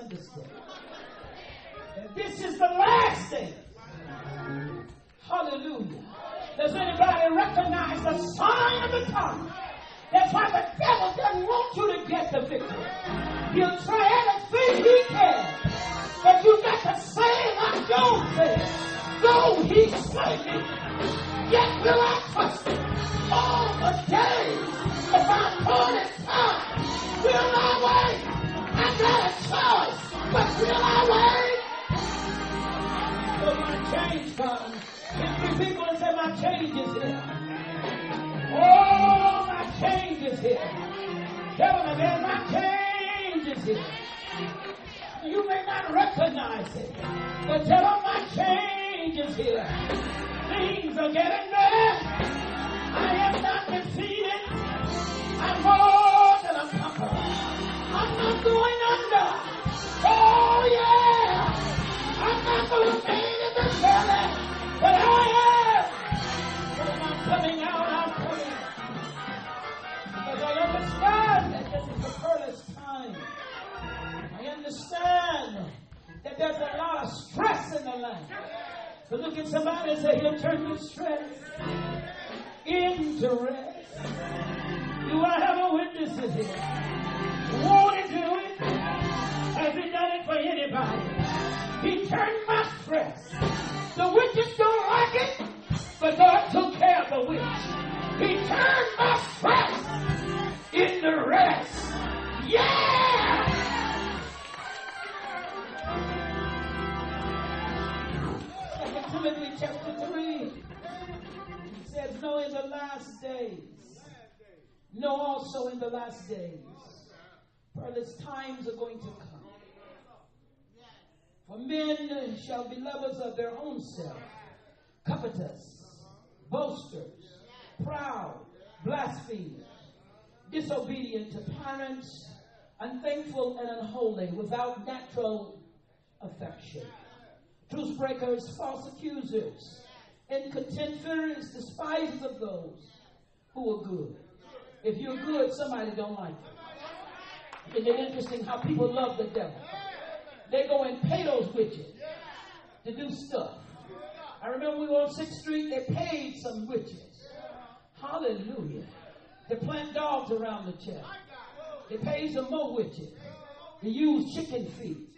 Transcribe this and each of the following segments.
understand that this is the last day. Hallelujah. Does anybody recognize the sign of the time? That's why the devil doesn't want you to get the victory. He'll try everything he can. But you got to say like Job said, though he slay me, yet will I trust him. All the days of my appointed time will I wait. I got a choice, but will I wait? Will my change come? Hit 3 people and say, my change is here. Oh, my change is here. Tell them again, my change is here. You may not recognize it, but tell them my change is here. Things are getting better. I am not defeated. I'm more than a conqueror. I'm not going under. Oh, yeah. I'm not going to pain in the belly, but I am. When I'm coming out, I'm coming out. Because I understand that this is the perilous time. I understand that there's a lot of stress in the land. So look at somebody and say, he'll turn your stress into rest. Do I have a witness in here? Won't he do it? Has he done it for anybody? He turned my stress. The witches don't like it, but God took care of the witch. He turned my stress into rest. Yeah! 2 Timothy chapter 3. It says, know in the last days. Know also in the last days. Perilous times are going to come. For men shall be lovers of their own self, covetous, boasters, proud, blasphemers, disobedient to parents, unthankful and unholy, without natural affection, truce breakers, false accusers, incontent fearers, despisers of those who are good. If you're good, somebody don't like you. Isn't it interesting how people love the devil? They go and pay those witches to do stuff. I remember we were on 6th Street, they paid some witches. Hallelujah. To plant dogs around the church. They paid some more witches to use chicken feet.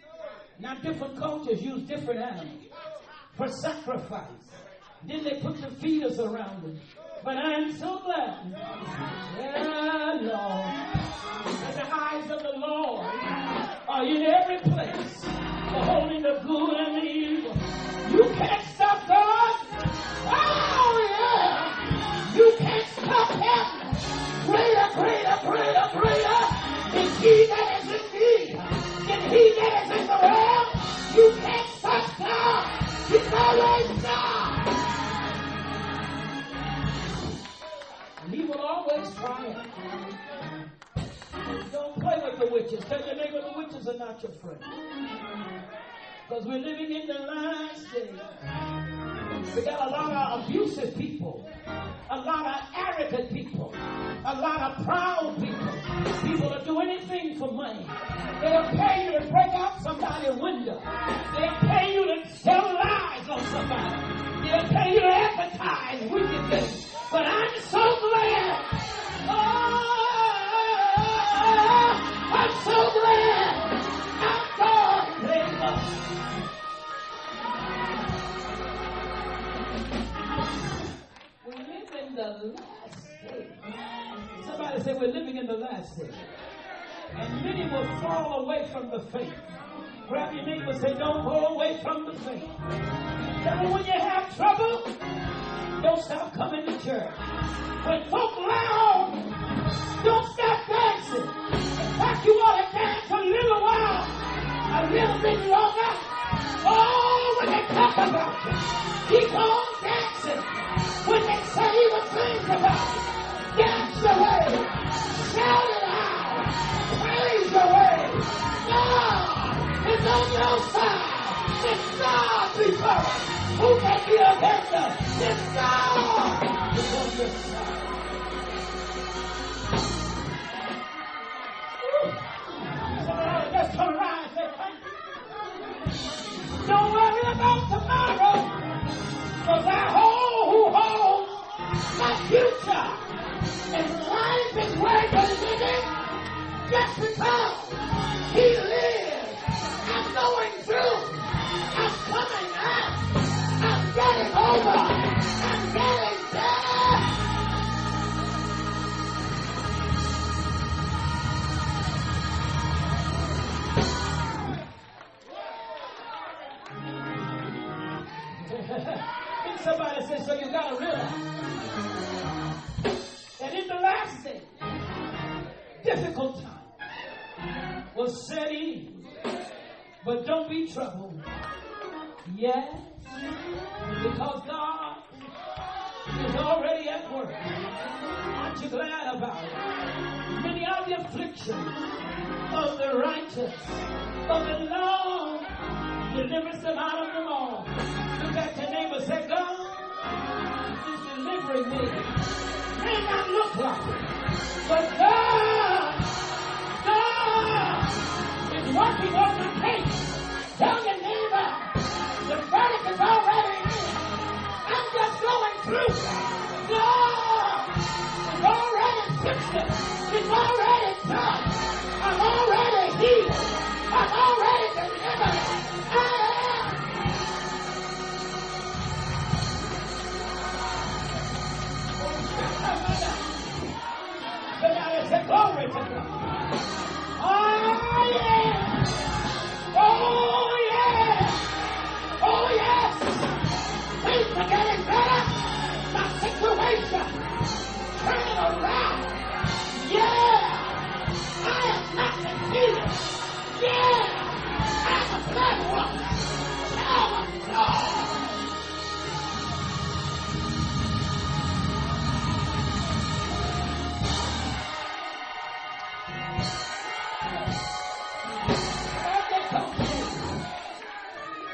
Now different cultures use different animals for sacrifice. Then they put the feeders around them. But I'm so glad, yeah, Lord, that the eyes of the Lord are in every place, beholding the good and the evil. You can't stop God. Oh, yeah. You can't stop heaven. Greater, greater, greater, greater is he that is in me than he that is in the world. You can't stop God. He's always God. And he will always triumph. Don't play with the witches. Tell your neighbor the witches are not your friend. Because we're living in the last days. We got a lot of abusive people, a lot of arrogant people, a lot of proud people. People that do anything for money. They'll pay you to break out somebody's window. They'll pay you to tell lies on somebody. They'll pay you to advertise wicked things. But I'm so glad. I'm so glad I'm gone, baby. We live in the last day. Somebody say we're living in the last day. And many will fall away from the faith. Grab your neighbor and say, don't go away from the faith. Tell them when you have trouble, don't stop coming to church. When folk loud, don't stop dancing. In fact, you ought to dance a little while, a little bit longer. Oh, when they talk about you, keep on dancing. When they say evil things about you, dance away, shout it out, praise away. God is on your side. It's God before us. Who can be against us? It's God is on your side. Somebody just turn around and say, Don't worry about tomorrow, because I who holds my future. And life is worth living just because he lives. I'm going through. I'm coming out. I'm getting over. I'm getting there. Somebody says, so you got to realize that in the last day, difficult time will set in, but don't be troubled. Yes, because God is already at work. Aren't you glad about it? Many are the afflictions of the righteous, but the Lord delivers them out of them all. Look at your neighbor and say, God is delivering me. May not look like it, but God is working on my case. Tell your neighbor, the verdict is already in. I'm just going through. God is already fixed it. It's already done. I'm already healed. I'm already delivered. I am. Somebody say glory to God. Oh yeah. Oh yeah. Oh yes. Things are getting better. My situation turning around. Yeah. I am not defeated. Yeah. I'm a blood washed child of God.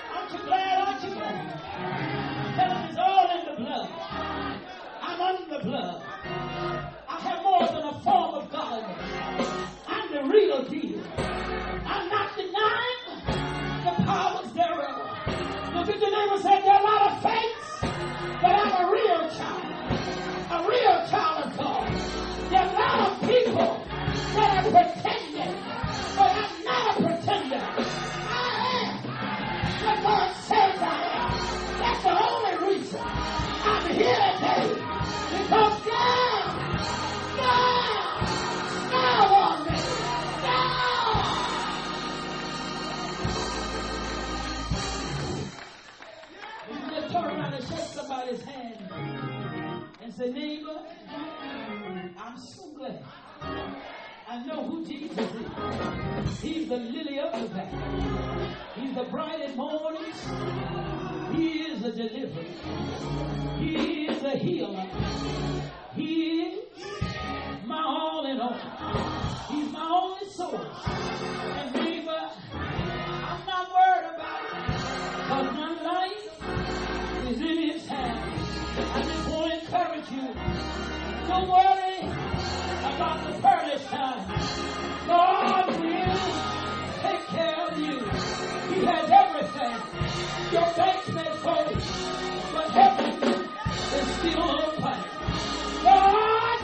Aren't you glad? Aren't you glad? Tell him it's all in the blood. I'm under the blood. I have more than a form of godliness. I'm the real deal. I'm not denying the powers thereof. Look at your neighbor and say, there are a lot of fakes, but I'm a real child. A real child of God. There are a lot of people that are pretending, but I'm not a pretender. I am what God says I am. That's the only reason I'm here today. Because God smiled on me. God. You just turn around and shake somebody's hand and say, neighbor, I'm so glad. I know who Jesus is. He's the lily of the valley. He's the bright and morning star. He is a deliverer. He is a healer. He is my all in all. He's my only source. And neighbor, I'm not worried about it. Because my life is in his hands. I just want to encourage you. Don't worry about the perilous time. God will take care of you. He has everything. Your banks may fold, but heaven is still open. God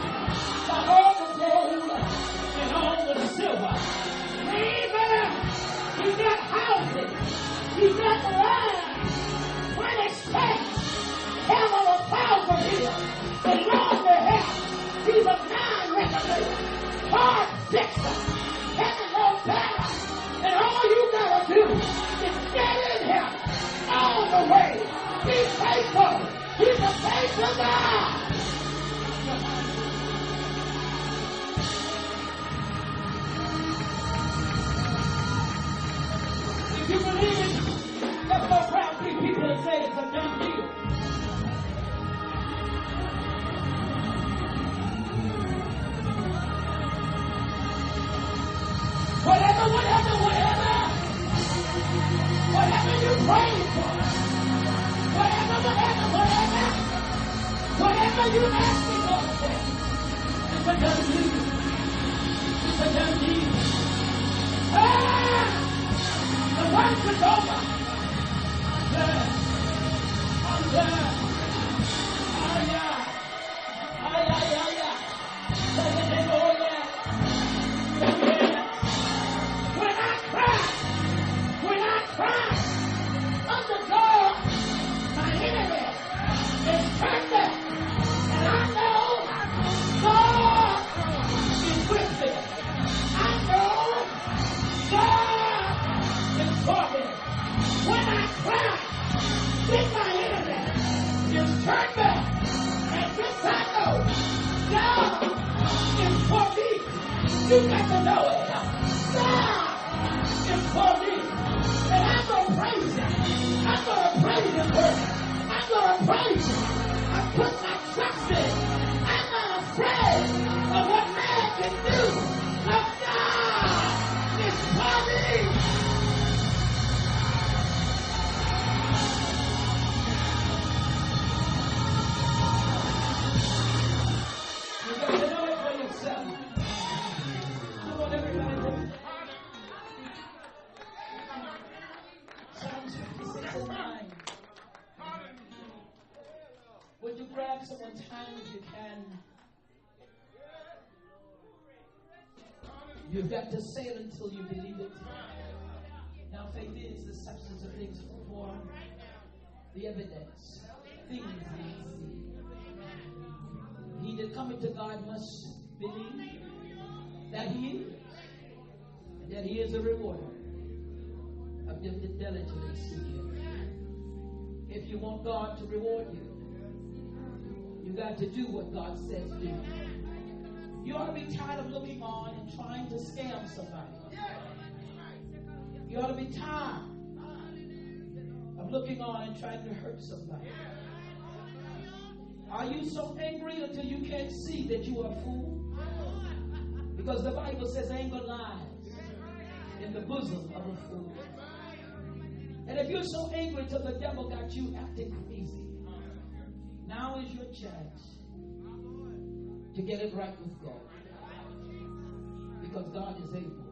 got all the gold and all the silver. Amen. He got houses. He got land. 20 states. Heaven 1,000 hills. The Lord will help. He's a non-regulator, hard fixer, heaven no better. And all you gotta do is get in him all the way. Be faithful. He's a faithful God. If you believe it, let's go grab 3 people and say it's a done deal. Whatever you pray for, whatever you ask me for, it's a done deal. It's a done deal. You got to know it. God is for me. And I'm going to praise him. I'm going to praise him first. I'm going to praise him. I put my trust in. I'm not afraid of what man can do. But God is for me. You got to know it for yourself. Come on, everybody. Psalms 56 and 9. Would you grab someone's hand if you can? You've got to say it until you believe it. Now, faith is the substance of things hoped for, the evidence, things we see. He that cometh to God must believe that he is, and that he is a rewarder of them that diligently seek him. If you want God to reward you, you got to do what God says do. You ought to be tired of looking on and trying to scam somebody. You ought to be tired of looking on and trying to hurt somebody. Are you so angry until you can't see that you are a fool? Because the Bible says anger lies in the bosom of a fool. And if you're so angry till the devil got you acting crazy, now is your chance to get it right with God. Because God is able.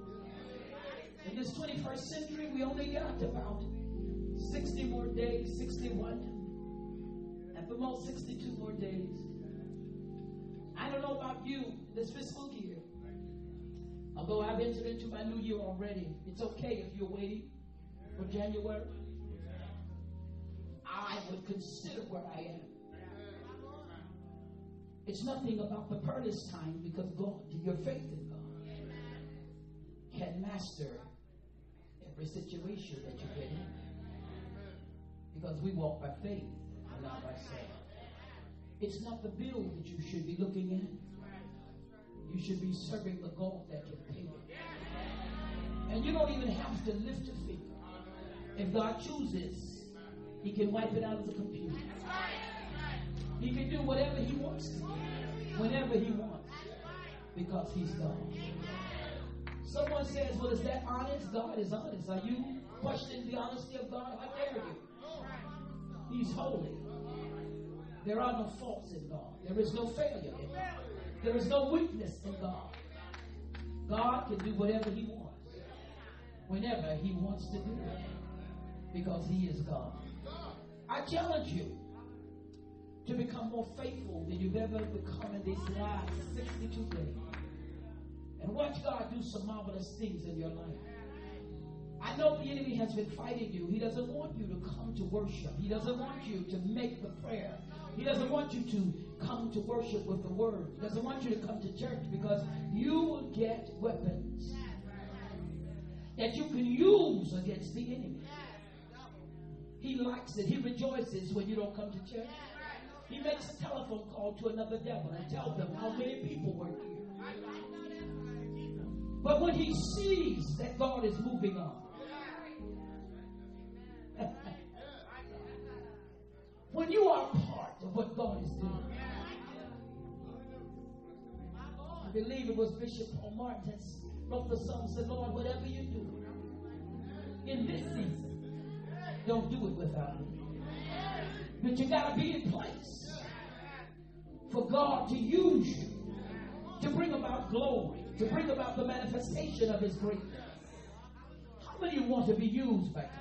In this 21st century, we only got about 60 more days, 61. At the most, 62 more days. I don't know about you this fiscal year. Although I've entered into my new year already. It's okay if you're waiting for January. I would consider where I am. It's nothing about the perilous time because God, your faith in God can master every situation that you get in. Because we walk by faith and not by sight. It's not the bill that you should be looking at. You should be serving the God that can pay it. And you don't even have to lift a finger. If God chooses, he can wipe it out of the computer. He can do whatever he wants to do, whenever he wants, because he's God. Someone says, well, is that honest? God is honest. Are you questioning the honesty of God? How dare you? He's holy. There are no faults in God. There is no failure in God. There is no weakness in God. God can do whatever he wants, whenever he wants to do it, because he is God. I challenge you to become more faithful than you've ever become in these last 62 days. And watch God do some marvelous things in your life. I know the enemy has been fighting you. He doesn't want you to come to worship. He doesn't want you to make the prayer. He doesn't want you to come to worship with the word. He doesn't want you to come to church because you will get weapons that you can use against the enemy. He likes it. He rejoices when you don't come to church. He makes a telephone call to another devil and tells them how many people were here. But when he sees that God is moving on, when you are part of what God is doing, I believe it was Bishop Paul Martin that wrote the song, said, Lord, whatever you do in this season, don't do it without me. But you got to be in place for God to use you to bring about glory, to bring about the manifestation of his greatness. How many want to be used by God?